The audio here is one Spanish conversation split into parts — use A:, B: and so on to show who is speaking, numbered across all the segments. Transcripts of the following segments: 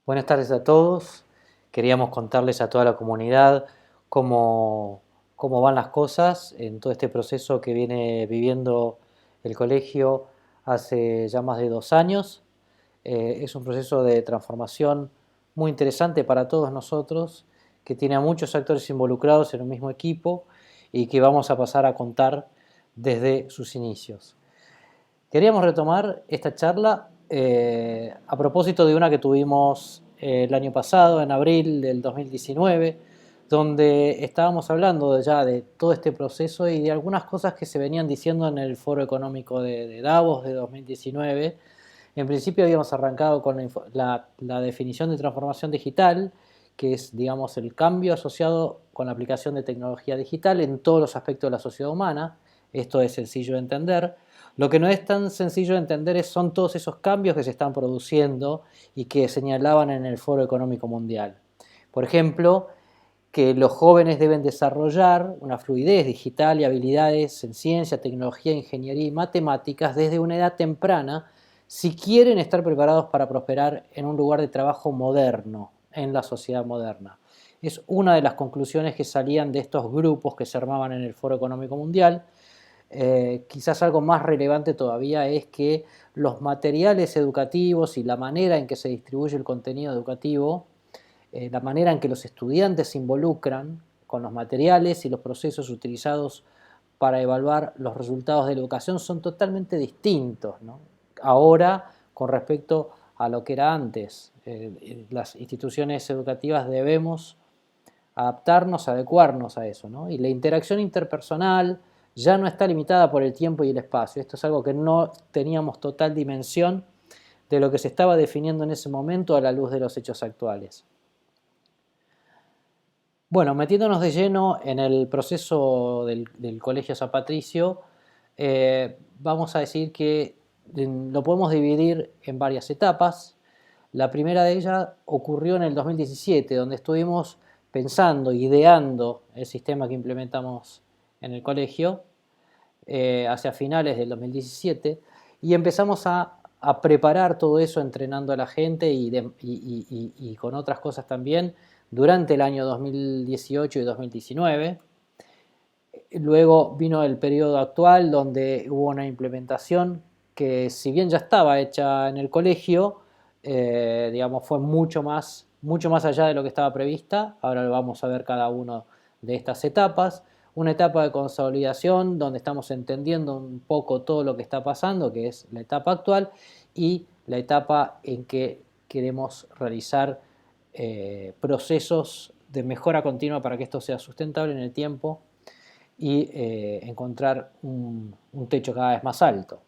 A: Buenas tardes a todos. Queríamos contarles a toda la comunidad cómo van las cosas en todo este proceso que viene viviendo el colegio hace ya más de 2 años. Es un proceso de transformación muy interesante para todos nosotros, que tiene a muchos actores involucrados en un mismo equipo y que vamos a pasar a contar desde sus inicios. Queríamos retomar esta charla a propósito de una que tuvimos el año pasado, en abril del 2019, donde estábamos hablando ya de todo este proceso y de algunas cosas que se venían diciendo en el Foro Económico de Davos de 2019. En principio habíamos arrancado con la definición de transformación digital, que es, digamos, el cambio asociado con la aplicación de tecnología digital en todos los aspectos de la sociedad humana. Esto es sencillo de entender. Lo que no es tan sencillo de entender son todos esos cambios que se están produciendo y que señalaban en el Foro Económico Mundial. Por ejemplo, que los jóvenes deben desarrollar una fluidez digital y habilidades en ciencia, tecnología, ingeniería y matemáticas desde una edad temprana si quieren estar preparados para prosperar en un lugar de trabajo moderno, en la sociedad moderna. Es una de las conclusiones que salían de estos grupos que se armaban en el Foro Económico Mundial. Quizás algo más relevante todavía es que los materiales educativos y la manera en que se distribuye el contenido educativo, la manera en que los estudiantes se involucran con los materiales y los procesos utilizados para evaluar los resultados de la educación son totalmente distintos, ¿no? Ahora con respecto a lo que era antes. Las instituciones educativas debemos adaptarnos, adecuarnos a eso, ¿no? Y la interacción interpersonal ya no está limitada por el tiempo y el espacio. Esto es algo que no teníamos total dimensión de lo que se estaba definiendo en ese momento a la luz de los hechos actuales. Bueno, metiéndonos de lleno en el proceso del Colegio San Patricio, vamos a decir que lo podemos dividir en varias etapas. La primera de ellas ocurrió en el 2017, donde estuvimos pensando, ideando el sistema que implementamos en el colegio hacia finales del 2017 y empezamos a preparar todo eso entrenando a la gente y con otras cosas también durante el año 2018 y 2019. Luego vino el periodo actual donde hubo una implementación que, si bien ya estaba hecha en el colegio, digamos, fue mucho más allá de lo que estaba prevista. Ahora lo vamos a ver cada una de estas etapas. Una etapa de consolidación donde estamos entendiendo un poco todo lo que está pasando, que es la etapa actual, y la etapa en que queremos realizar procesos de mejora continua para que esto sea sustentable en el tiempo y encontrar un techo cada vez más alto.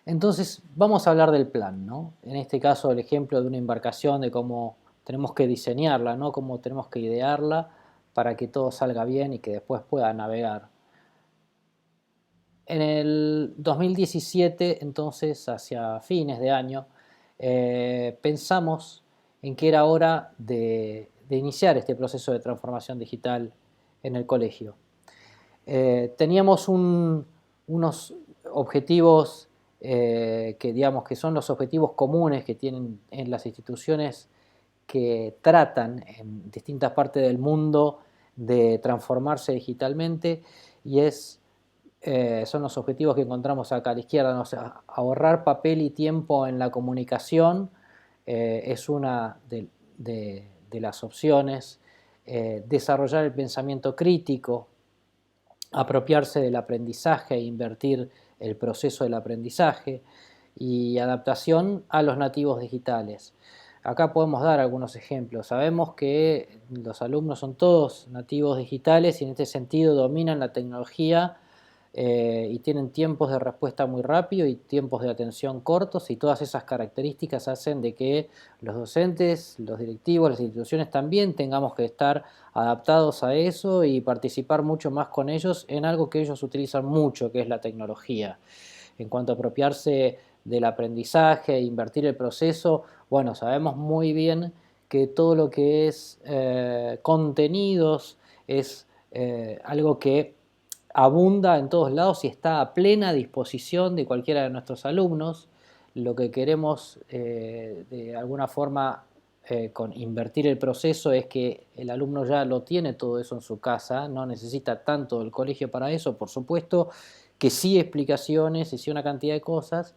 A: Entonces vamos a hablar del plan, ¿no? En este caso el ejemplo de una embarcación, de cómo tenemos que diseñarla, ¿no? Cómo tenemos que idearla para que todo salga bien y que después pueda navegar. En el 2017, entonces, hacia fines de año, pensamos en que era hora de iniciar este proceso de transformación digital en el colegio. Teníamos unos objetivos que, digamos, que son los objetivos comunes que tienen en las instituciones que tratan en distintas partes del mundo de transformarse digitalmente, y son los objetivos que encontramos acá a la izquierda, ¿no? O sea, ahorrar papel y tiempo en la comunicación es una de las opciones. Desarrollar el pensamiento crítico, apropiarse del aprendizaje e invertir el proceso del aprendizaje, y adaptación a los nativos digitales. Acá podemos dar algunos ejemplos. Sabemos que los alumnos son todos nativos digitales y en este sentido dominan la tecnología y tienen tiempos de respuesta muy rápido y tiempos de atención cortos, y todas esas características hacen de que los docentes, los directivos, las instituciones también tengamos que estar adaptados a eso y participar mucho más con ellos en algo que ellos utilizan mucho, que es la tecnología. En cuanto a apropiarse del aprendizaje e invertir el proceso, bueno, sabemos muy bien que todo lo que es contenidos es algo que abunda en todos lados y está a plena disposición de cualquiera de nuestros alumnos. lo que queremos de alguna forma con invertir el proceso es que el alumno ya lo tiene todo eso en su casa, no necesita tanto el colegio para eso, por supuesto que sí explicaciones y sí una cantidad de cosas,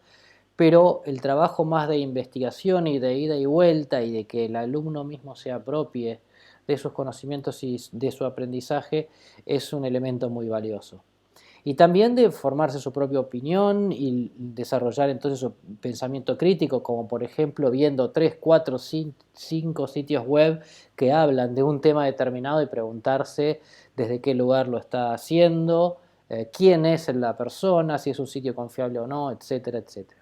A: pero el trabajo más de investigación y de ida y vuelta y de que el alumno mismo se apropie de sus conocimientos y de su aprendizaje es un elemento muy valioso. Y también de formarse su propia opinión y desarrollar entonces su pensamiento crítico, como por ejemplo viendo 3, 4, 5 sitios web que hablan de un tema determinado y preguntarse desde qué lugar lo está haciendo, quién es la persona, si es un sitio confiable o no, etcétera, etcétera.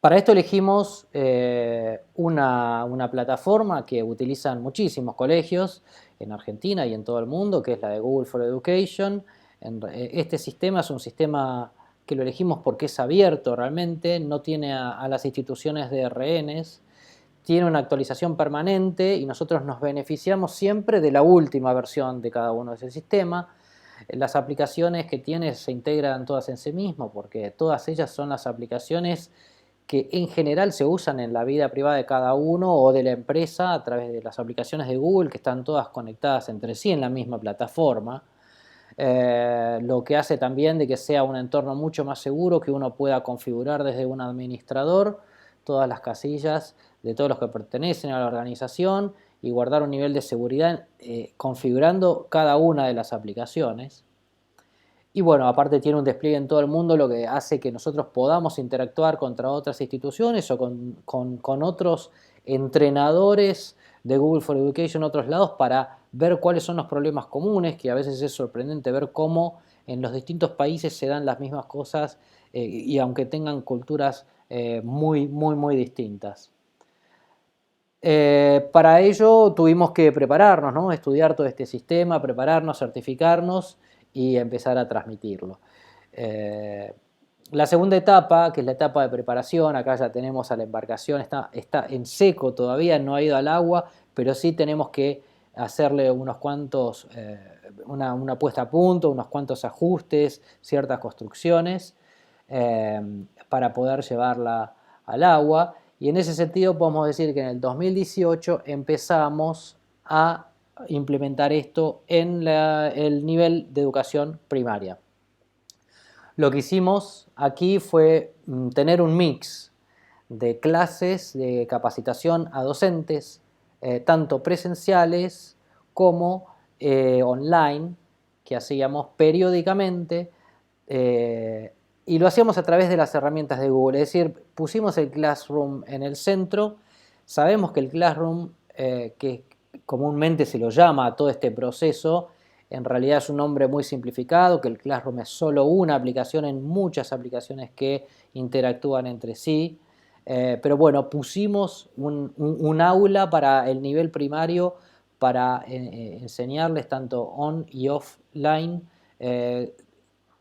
A: Para esto elegimos una plataforma que utilizan muchísimos colegios en Argentina y en todo el mundo, que es la de Google for Education. Este sistema es un sistema que lo elegimos porque es abierto realmente, no tiene a las instituciones de rehenes, tiene una actualización permanente y nosotros nos beneficiamos siempre de la última versión de cada uno de ese sistema. Las aplicaciones que tiene se integran todas en sí mismo porque todas ellas son las aplicaciones que en general se usan en la vida privada de cada uno o de la empresa a través de las aplicaciones de Google que están todas conectadas entre sí en la misma plataforma, lo que hace también de que sea un entorno mucho más seguro, que uno pueda configurar desde un administrador todas las casillas de todos los que pertenecen a la organización y guardar un nivel de seguridad configurando cada una de las aplicaciones. Y bueno, aparte tiene un despliegue en todo el mundo, lo que hace que nosotros podamos interactuar contra otras instituciones o con otros entrenadores de Google for Education en otros lados para ver cuáles son los problemas comunes, que a veces es sorprendente ver cómo en los distintos países se dan las mismas cosas y aunque tengan culturas muy distintas. Para ello tuvimos que prepararnos, ¿no? Estudiar todo este sistema, prepararnos, certificarnos y empezar a transmitirlo. La segunda etapa, que es la etapa de preparación, acá ya tenemos a la embarcación, está en seco todavía, no ha ido al agua, pero sí tenemos que hacerle unos cuantos, una puesta a punto, unos cuantos ajustes, ciertas construcciones para poder llevarla al agua. Y en ese sentido podemos decir que en el 2018 empezamos a implementar esto en el nivel de educación primaria. Lo que hicimos aquí fue tener un mix de clases de capacitación a docentes, tanto presenciales como online, que hacíamos periódicamente, y lo hacíamos a través de las herramientas de Google, es decir, pusimos el Classroom en el centro. Sabemos que el Classroom, que comúnmente se lo llama a todo este proceso, en realidad es un nombre muy simplificado, que el Classroom es solo una aplicación en muchas aplicaciones que interactúan entre sí. Pero bueno, pusimos un aula para el nivel primario para enseñarles tanto on y offline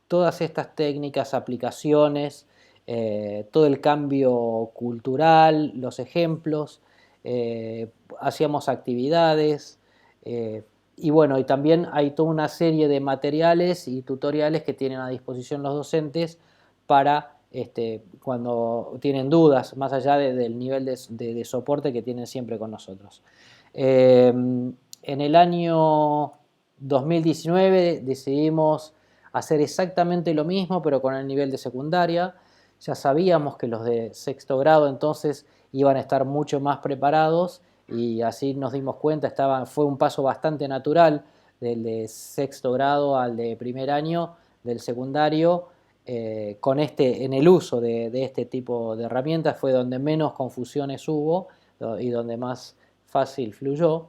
A: todas estas técnicas, aplicaciones, todo el cambio cultural, los ejemplos, hacíamos actividades y bueno, y también hay toda una serie de materiales y tutoriales que tienen a disposición los docentes para cuando tienen dudas, más allá del nivel de soporte que tienen siempre con nosotros. En el año 2019 decidimos hacer exactamente lo mismo, pero con el nivel de secundaria. Ya sabíamos que los de sexto grado entonces iban a estar mucho más preparados y así nos dimos cuenta, fue un paso bastante natural del de sexto grado al de primer año del secundario. En el uso de este tipo de herramientas fue donde menos confusiones hubo y donde más fácil fluyó.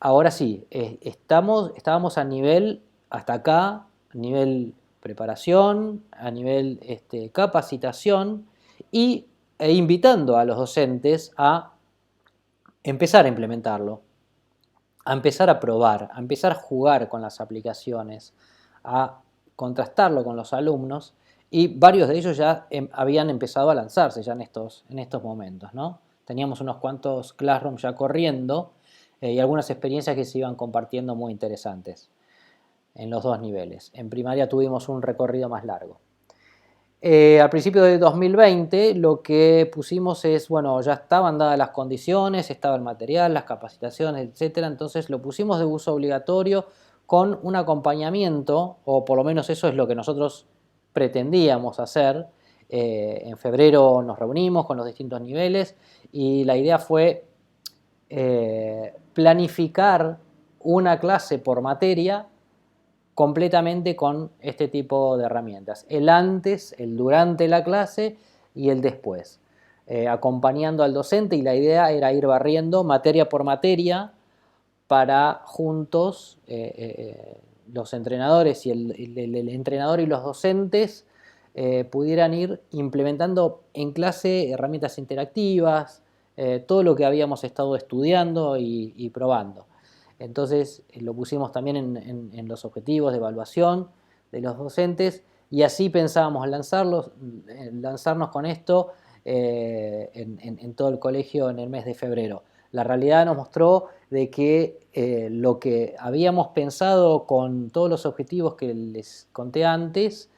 A: Ahora sí, estábamos a nivel, hasta acá, a nivel preparación, a nivel capacitación e invitando a los docentes a empezar a implementarlo, a empezar a probar, a empezar a jugar con las aplicaciones, a contrastarlo con los alumnos y varios de ellos ya habían empezado a lanzarse ya en estos momentos, ¿no? Teníamos unos cuantos Classroom ya corriendo y algunas experiencias que se iban compartiendo muy interesantes en los dos niveles. En primaria tuvimos un recorrido más largo. Al principio de 2020 lo que pusimos es, bueno, ya estaban dadas las condiciones, estaba el material, las capacitaciones, etcétera, entonces lo pusimos de uso obligatorio con un acompañamiento, o por lo menos eso es lo que nosotros pretendíamos hacer. En febrero nos reunimos con los distintos niveles y la idea fue planificar una clase por materia completamente con este tipo de herramientas. El antes, el durante la clase y el después. Acompañando al docente, y la idea era ir barriendo materia por materia para juntos los entrenadores y el entrenador y los docentes pudieran ir implementando en clase herramientas interactivas, todo lo que habíamos estado estudiando y probando. Entonces lo pusimos también en los objetivos de evaluación de los docentes y así pensábamos lanzarnos con esto en todo el colegio en el mes de febrero. La realidad nos mostró de que lo que habíamos pensado con todos los objetivos que les conté antes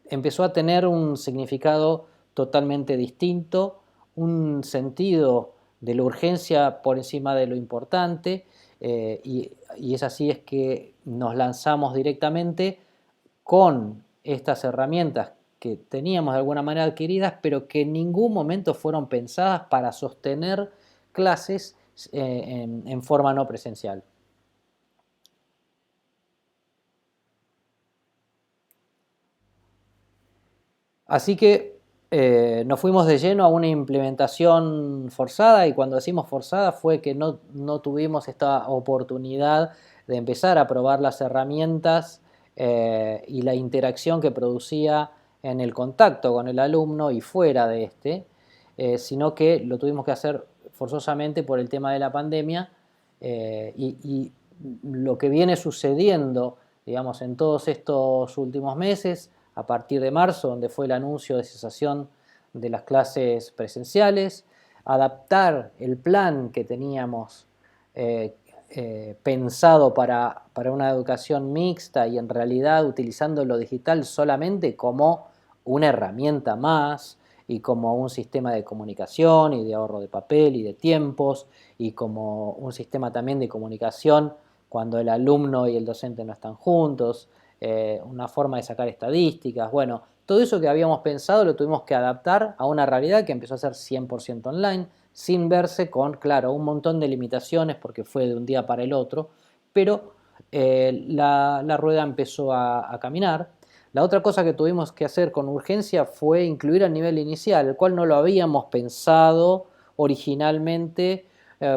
A: empezó a tener un significado totalmente distinto, un sentido de la urgencia por encima de lo importante, y es así es que nos lanzamos directamente con estas herramientas que teníamos de alguna manera adquiridas, pero que en ningún momento fueron pensadas para sostener clases en forma no presencial. Así que nos fuimos de lleno a una implementación forzada, y cuando decimos forzada fue que no tuvimos esta oportunidad de empezar a probar las herramientas y la interacción que producía en el contacto con el alumno y fuera de este, sino que lo tuvimos que hacer forzosamente por el tema de la pandemia, y lo que viene sucediendo, digamos, en todos estos últimos meses, a partir de marzo, donde fue el anuncio de cesación de las clases presenciales, adaptar el plan que teníamos pensado para una educación mixta y en realidad utilizando lo digital solamente como una herramienta más y como un sistema de comunicación y de ahorro de papel y de tiempos y como un sistema también de comunicación cuando el alumno y el docente no están juntos, una forma de sacar estadísticas. Bueno, todo eso que habíamos pensado lo tuvimos que adaptar a una realidad que empezó a ser 100% online, sin verse con, claro, un montón de limitaciones porque fue de un día para el otro, pero la rueda empezó a caminar. La otra cosa que tuvimos que hacer con urgencia fue incluir al nivel inicial, el cual no lo habíamos pensado originalmente,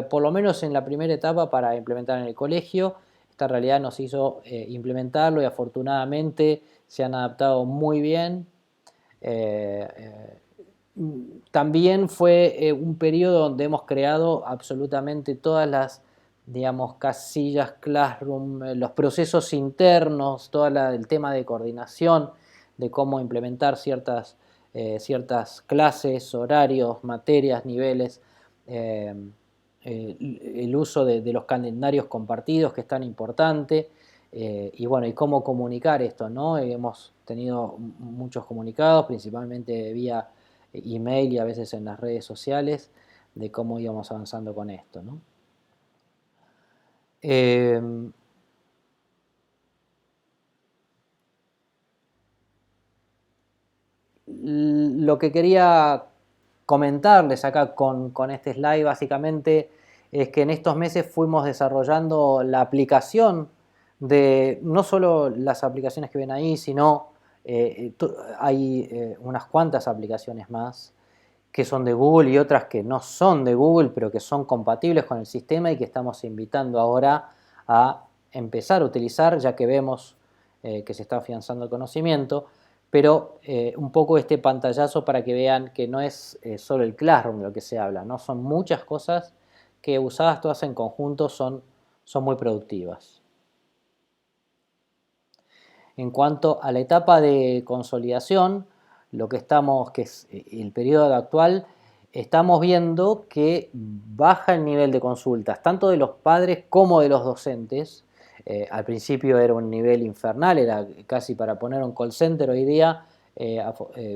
A: por lo menos en la primera etapa para implementar en el colegio. Esta realidad nos hizo implementarlo y afortunadamente se han adaptado muy bien. Eh, eh, También fue un periodo donde hemos creado absolutamente todas las, digamos, casillas Classroom, los procesos internos, todo el tema de coordinación, de cómo implementar ciertas clases, horarios, materias, niveles, eh, el uso de los calendarios compartidos, que es tan importante, y bueno, y cómo comunicar esto, ¿no? Hemos tenido muchos comunicados, principalmente vía email y a veces en las redes sociales, de cómo íbamos avanzando con esto, ¿no? Eh, lo que quería comentarles acá con este slide básicamente es que en estos meses fuimos desarrollando la aplicación de no solo las aplicaciones que ven ahí, sino hay unas cuantas aplicaciones más que son de Google y otras que no son de Google, pero que son compatibles con el sistema y que estamos invitando ahora a empezar a utilizar, ya que vemos que se está afianzando el conocimiento, pero un poco este pantallazo para que vean que no es solo el Classroom de lo que se habla, ¿no? Son muchas cosas que usadas todas en conjunto son muy productivas. En cuanto a la etapa de consolidación, lo que estamos, que es el periodo actual, estamos viendo que baja el nivel de consultas, tanto de los padres como de los docentes, Al principio era un nivel infernal, era casi para poner un call center. Hoy día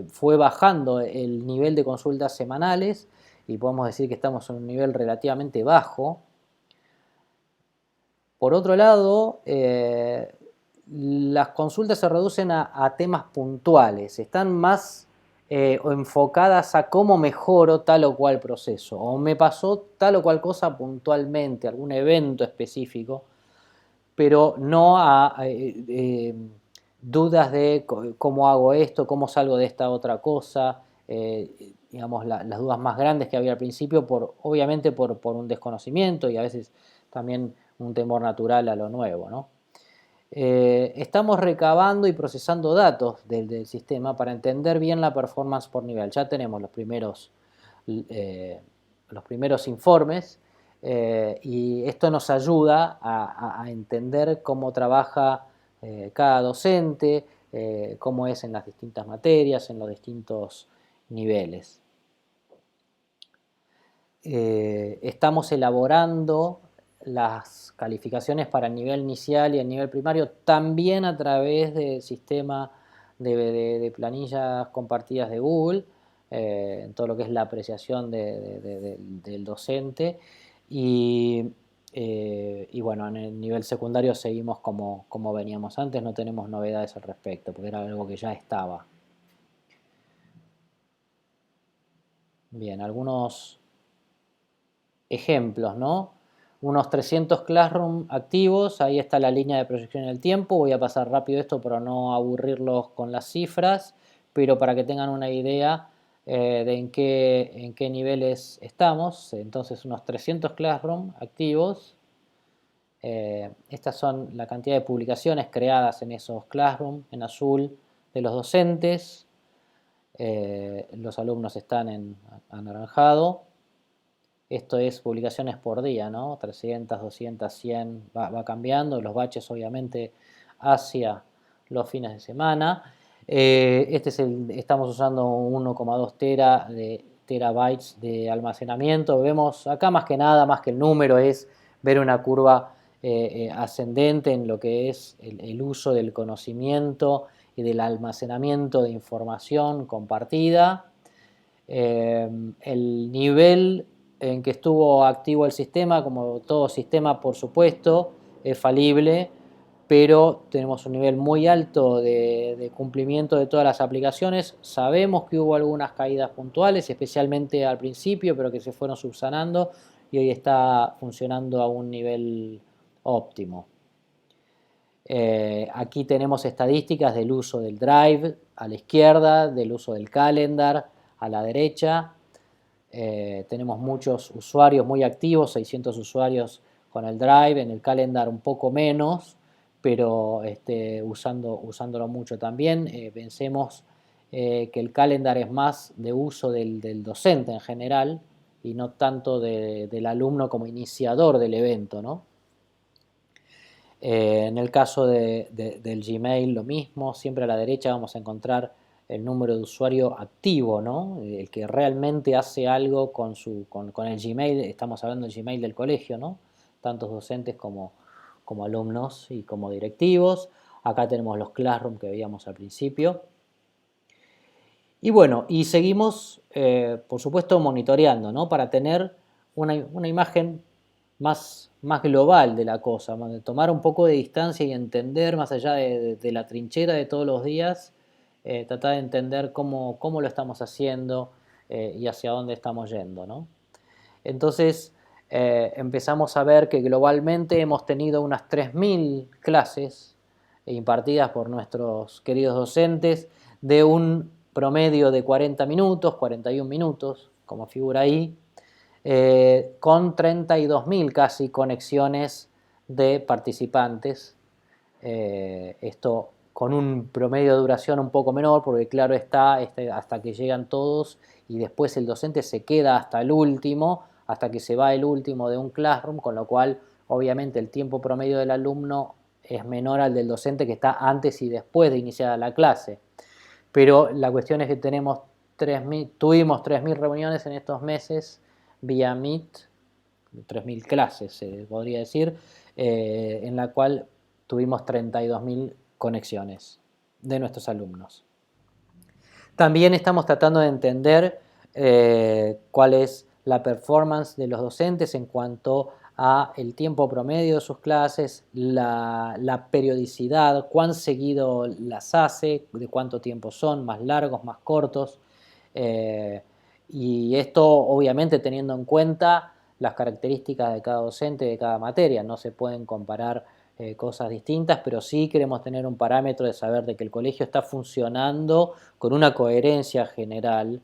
A: fue bajando el nivel de consultas semanales y podemos decir que estamos en un nivel relativamente bajo. Por otro lado, las consultas se reducen a temas puntuales, están más enfocadas a cómo mejoro tal o cual proceso, o me pasó tal o cual cosa puntualmente, algún evento específico, pero no a dudas de cómo hago esto, cómo salgo de esta otra cosa, digamos, las dudas más grandes que había al principio, obviamente por un desconocimiento y a veces también un temor natural a lo nuevo, ¿no? Estamos recabando y procesando datos del sistema para entender bien la performance por nivel. Ya tenemos los primeros informes y esto nos ayuda a entender cómo trabaja cada docente, cómo es en las distintas materias, en los distintos niveles. Estamos elaborando las calificaciones para el nivel inicial y el nivel primario también a través del sistema de planillas compartidas de Google, en todo lo que es la apreciación del docente y bueno, en el nivel secundario seguimos como veníamos antes, no tenemos novedades al respecto, porque era algo que ya estaba. Bien, algunos ejemplos, ¿no? Unos 300 Classroom activos, ahí está la línea de proyección en el tiempo, voy a pasar rápido esto para no aburrirlos con las cifras, pero para que tengan una idea de en qué niveles estamos. Entonces unos 300 Classroom activos, estas son la cantidad de publicaciones creadas en esos Classroom en azul de los docentes, los alumnos están en anaranjado. Esto es publicaciones por día, ¿no? 300, 200, 100, va cambiando. Los batches obviamente hacia los fines de semana. Estamos usando 1,2 terabytes de almacenamiento. Vemos acá más que nada, más que el número, es ver una curva ascendente en lo que es el uso del conocimiento y del almacenamiento de información compartida. El nivel en que estuvo activo el sistema, como todo sistema por supuesto, es falible, pero tenemos un nivel muy alto de cumplimiento de todas las aplicaciones. Sabemos que hubo algunas caídas puntuales, especialmente al principio, pero que se fueron subsanando y hoy está funcionando a un nivel óptimo. Aquí tenemos estadísticas del uso del Drive a la izquierda, del uso del Calendar a la derecha. Tenemos muchos usuarios muy activos, 600 usuarios con el Drive, en el Calendar un poco menos, pero usándolo mucho también. Pensemos que el Calendar es más de uso del docente en general y no tanto del alumno como iniciador del evento, ¿no? En el caso del Gmail lo mismo, siempre a la derecha vamos a encontrar el número de usuario activo, ¿no? El que realmente hace algo con el Gmail, estamos hablando del Gmail del colegio, ¿no? Tantos docentes como alumnos y como directivos. Acá tenemos los Classroom que veíamos al principio. Y bueno, y seguimos, por supuesto, monitoreando, ¿no? Para tener una imagen más global de la cosa, tomar un poco de distancia y entender más allá de la trinchera de todos los días, tratar de entender cómo lo estamos haciendo y hacia dónde estamos yendo, ¿no? Entonces empezamos a ver que globalmente hemos tenido unas 3.000 clases impartidas por nuestros queridos docentes de un promedio de 40 minutos, 41 minutos, como figura ahí, con 32.000 casi conexiones de participantes. Esto con un promedio de duración un poco menor, porque claro está, hasta que llegan todos y después el docente se queda hasta el último, hasta que se va el último de un classroom, con lo cual obviamente el tiempo promedio del alumno es menor al del docente que está antes y después de iniciada la clase. Pero la cuestión es que tuvimos 3.000 reuniones en estos meses vía Meet, 3.000 clases, se podría decir, en la cual tuvimos 32.000 conexiones de nuestros alumnos. También estamos tratando de entender cuál es la performance de los docentes en cuanto a el tiempo promedio de sus clases, la periodicidad, cuán seguido las hace, de cuánto tiempo son, más largos, más cortos. Y esto obviamente teniendo en cuenta las características de cada docente, de cada materia. No se pueden comparar cosas distintas, pero sí queremos tener un parámetro de saber de que el colegio está funcionando con una coherencia general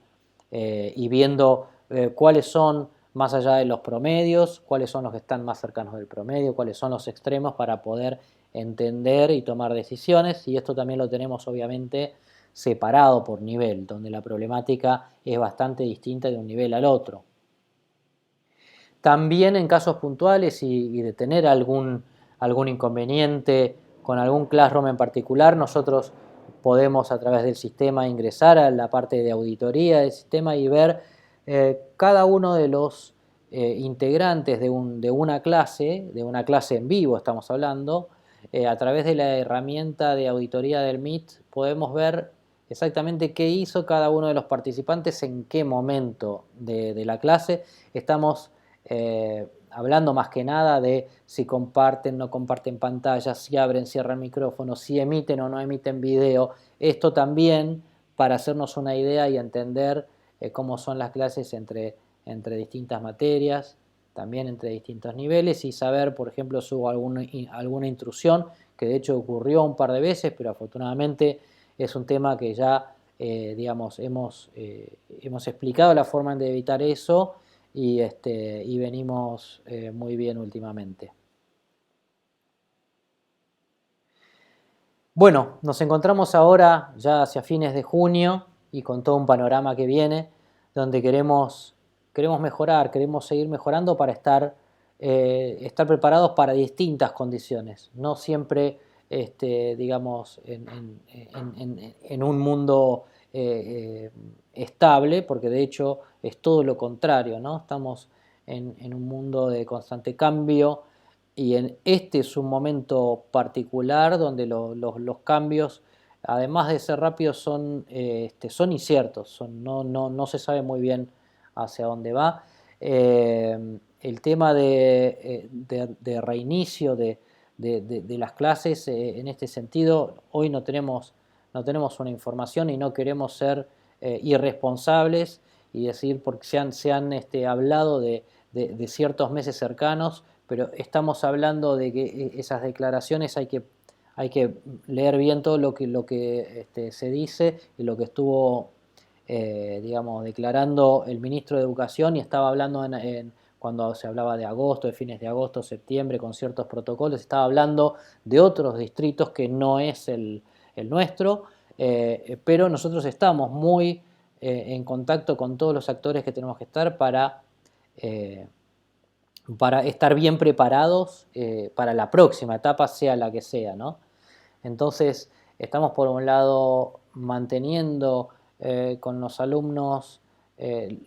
A: y viendo cuáles son, más allá de los promedios, cuáles son los que están más cercanos del promedio, cuáles son los extremos para poder entender y tomar decisiones. Y esto también lo tenemos obviamente separado por nivel, donde la problemática es bastante distinta de un nivel al otro. También en casos puntuales y de tener algún inconveniente con algún Classroom en particular, nosotros podemos a través del sistema ingresar a la parte de auditoría del sistema y ver cada uno de los integrantes de una clase en vivo estamos hablando, a través de la herramienta de auditoría del Meet podemos ver exactamente qué hizo cada uno de los participantes en qué momento de la clase. Estamos hablando más que nada de si comparten, no comparten pantallas, si abren, cierran micrófonos, si emiten o no emiten video. Esto también para hacernos una idea y entender cómo son las clases entre distintas materias, también entre distintos niveles y saber, por ejemplo, si hubo alguna intrusión, que de hecho ocurrió un par de veces, pero afortunadamente es un tema que ya, digamos, hemos explicado la forma de evitar eso y venimos muy bien últimamente. Bueno, nos encontramos ahora ya hacia fines de junio y con todo un panorama que viene, donde queremos mejorar, queremos seguir mejorando para estar preparados para distintas condiciones, no siempre digamos en un mundo estable, porque de hecho es todo lo contrario, ¿no? Estamos en un mundo de constante cambio y este es un momento particular donde los cambios, además de ser rápidos, son inciertos, no se sabe muy bien hacia dónde va. El tema de reinicio de las clases, en este sentido, hoy no tenemos una información y no queremos ser irresponsables y decir, porque se han hablado de ciertos meses cercanos, pero estamos hablando de que esas declaraciones hay que leer bien todo lo que se dice y lo que estuvo digamos, declarando el ministro de Educación, y estaba hablando cuando se hablaba de agosto, de fines de agosto, septiembre, con ciertos protocolos, estaba hablando de otros distritos que no es el nuestro, pero nosotros estamos muy en contacto con todos los actores que tenemos que estar para estar bien preparados para la próxima etapa, sea la que sea, ¿no? Entonces, estamos por un lado manteniendo con los alumnos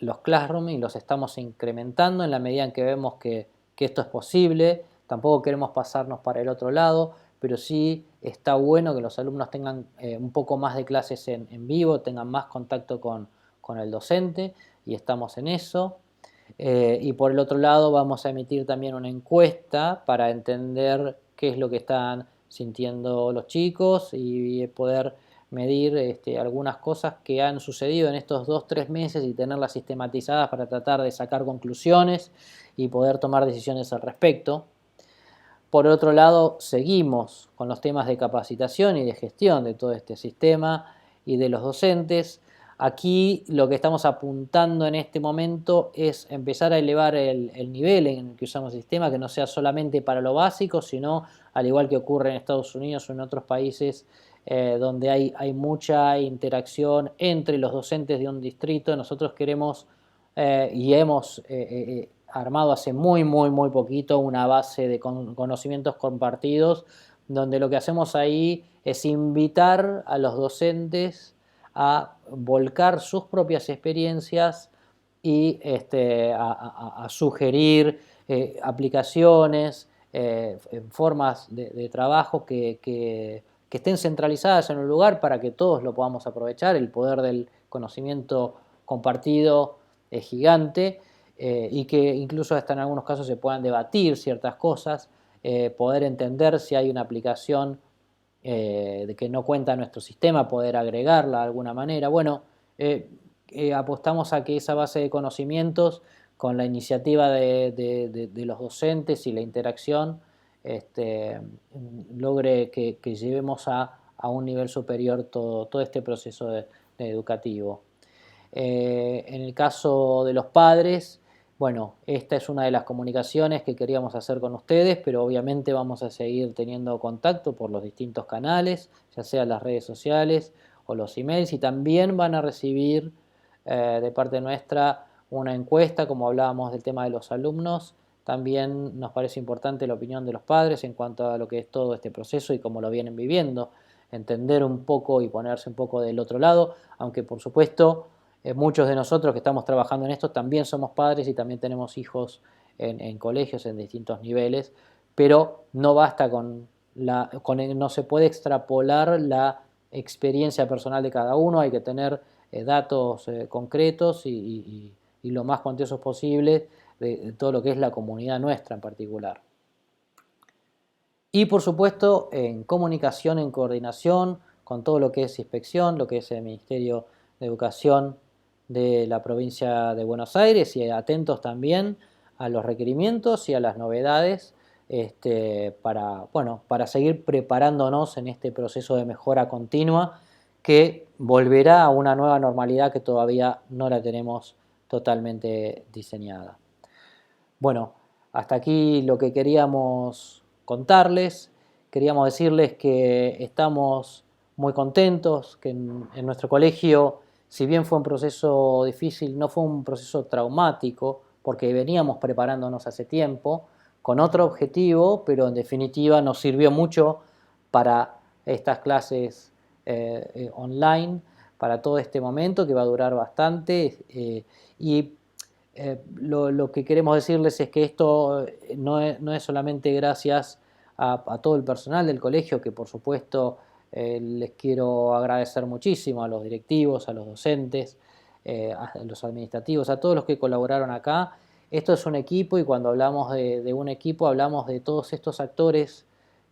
A: los Classroom y los estamos incrementando en la medida en que vemos que esto es posible. Tampoco queremos pasarnos para el otro lado, pero sí está bueno que los alumnos tengan un poco más de clases en vivo, tengan más contacto con el docente, y estamos en eso. Y por el otro lado vamos a emitir también una encuesta para entender qué es lo que están sintiendo los chicos y poder medir algunas cosas que han sucedido en estos 2-3 meses y tenerlas sistematizadas para tratar de sacar conclusiones y poder tomar decisiones al respecto. Por otro lado, seguimos con los temas de capacitación y de gestión de todo este sistema y de los docentes. Aquí lo que estamos apuntando en este momento es empezar a elevar el nivel en el que usamos el sistema, que no sea solamente para lo básico, sino al igual que ocurre en Estados Unidos o en otros países donde hay mucha interacción entre los docentes de un distrito. Nosotros queremos y hemos armado hace muy poquito una base de conocimientos compartidos, donde lo que hacemos ahí es invitar a los docentes a volcar sus propias experiencias y a sugerir aplicaciones, formas de trabajo que estén centralizadas en un lugar para que todos lo podamos aprovechar. El poder del conocimiento compartido es gigante, y que incluso hasta en algunos casos se puedan debatir ciertas cosas, poder entender si hay una aplicación de que no cuenta nuestro sistema, poder agregarla de alguna manera. Bueno, apostamos a que esa base de conocimientos, con la iniciativa de los docentes y la interacción, logre que llevemos a un nivel superior todo este proceso educativo. En el caso de los padres, bueno, esta es una de las comunicaciones que queríamos hacer con ustedes, pero obviamente vamos a seguir teniendo contacto por los distintos canales, ya sea las redes sociales o los emails, y también van a recibir de parte nuestra una encuesta, como hablábamos del tema de los alumnos. También nos parece importante la opinión de los padres en cuanto a lo que es todo este proceso y cómo lo vienen viviendo, entender un poco y ponerse un poco del otro lado, aunque por supuesto muchos de nosotros que estamos trabajando en esto también somos padres y también tenemos hijos en colegios en distintos niveles, pero no basta no se puede extrapolar la experiencia personal de cada uno, hay que tener datos concretos y lo más cuantiosos posible de todo lo que es la comunidad nuestra en particular. Y por supuesto en comunicación, en coordinación con todo lo que es inspección, lo que es el Ministerio de Educación de la provincia de Buenos Aires, y atentos también a los requerimientos y a las novedades para seguir preparándonos en este proceso de mejora continua que volverá a una nueva normalidad que todavía no la tenemos totalmente diseñada. Bueno, hasta aquí lo que queríamos contarles. Queríamos decirles que estamos muy contentos, que en nuestro colegio, si bien fue un proceso difícil, no fue un proceso traumático, porque veníamos preparándonos hace tiempo, con otro objetivo, pero en definitiva nos sirvió mucho para estas clases online, para todo este momento que va a durar bastante, y lo que queremos decirles es que esto no es solamente gracias a todo el personal del colegio, que por supuesto les quiero agradecer muchísimo, a los directivos, a los docentes, a los administrativos, a todos los que colaboraron acá. Esto es un equipo, y cuando hablamos de un equipo hablamos de todos estos actores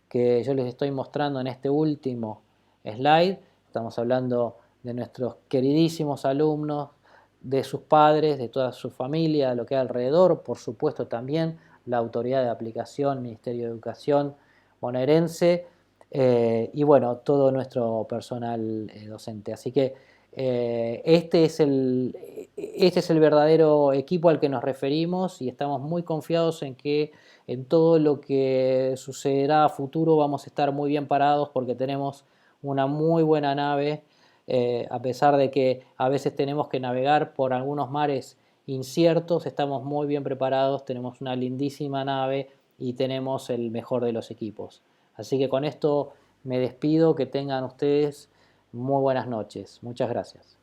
A: que yo les estoy mostrando en este último slide. Estamos hablando de nuestros queridísimos alumnos, de sus padres, de toda su familia, de lo que hay alrededor, por supuesto también la autoridad de aplicación, Ministerio de Educación bonaerense, y bueno, todo nuestro personal docente. Así que este es el verdadero equipo al que nos referimos, y estamos muy confiados en que en todo lo que sucederá a futuro vamos a estar muy bien parados, porque tenemos una muy buena nave. A pesar de que a veces tenemos que navegar por algunos mares inciertos, estamos muy bien preparados, tenemos una lindísima nave y tenemos el mejor de los equipos. Así que con esto me despido, que tengan ustedes muy buenas noches. Muchas gracias.